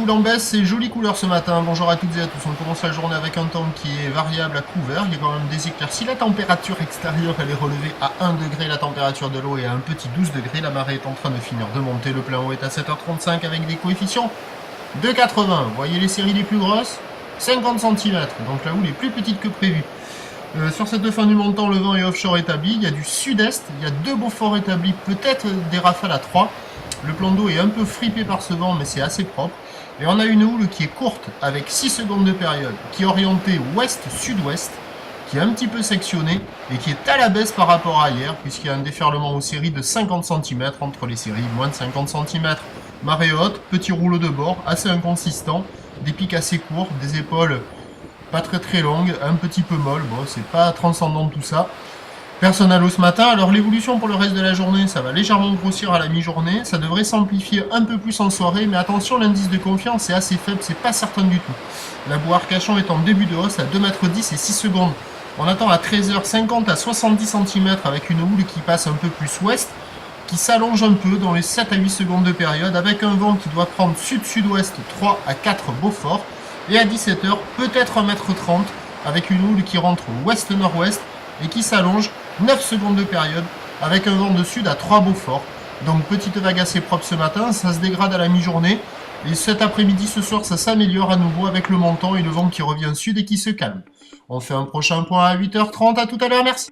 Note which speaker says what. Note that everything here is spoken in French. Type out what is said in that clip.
Speaker 1: coule en baisse, c'est jolie couleur ce matin. Bonjour à toutes et à tous. On commence la journée avec un temps qui est variable à couvert. Il y a quand même des éclaircies. La température extérieure, elle est relevée à 1 degré. La température de l'eau est à un petit 12 degrés. La marée est en train de finir de monter. Le plein eau est à 7h35 avec des coefficients de 80. Vous voyez les séries les plus grosses 50 cm. Donc la houle est plus petite que prévu. Sur cette fin du montant, le vent est offshore établi. Il y a du sud-est. Il y a 2 beaux forts établis. Peut-être des rafales à 3. Le plan d'eau est un peu fripé par ce vent, mais c'est assez propre. Et on a une houle qui est courte, avec 6 secondes de période, qui est orientée ouest-sud-ouest, qui est un petit peu sectionnée, et qui est à la baisse par rapport à hier, puisqu'il y a un déferlement aux séries de 50 cm entre les séries, moins de 50 cm. Marée haute, petit rouleau de bord, assez inconsistant, des pics assez courts, des épaules pas très longues, un petit peu molles, bon, c'est pas transcendant tout ça. Personne à l'eau ce matin, alors l'évolution pour le reste de la journée, ça va légèrement grossir à la mi-journée, ça devrait s'amplifier un peu plus en soirée, mais attention, l'indice de confiance est assez faible, c'est pas certain du tout. La boue Arcachon est en début de hausse à 2,10 m et 6 secondes. On attend à 13h50 à 70 cm avec une houle qui passe un peu plus ouest, qui s'allonge un peu dans les 7 à 8 secondes de période, avec un vent qui doit prendre sud-sud-ouest 3 à 4 Beaufort, et à 17h, peut-être 1,30 m, avec une houle qui rentre ouest-nord-ouest, et qui s'allonge 9 secondes de période avec un vent de sud à 3 Beaufort. Donc petite vague assez propre ce matin, ça se dégrade à la mi-journée. Et cet après-midi, ce soir, ça s'améliore à nouveau avec le montant et le vent qui revient sud et qui se calme. On fait un prochain point à 8h30, à tout à l'heure, merci.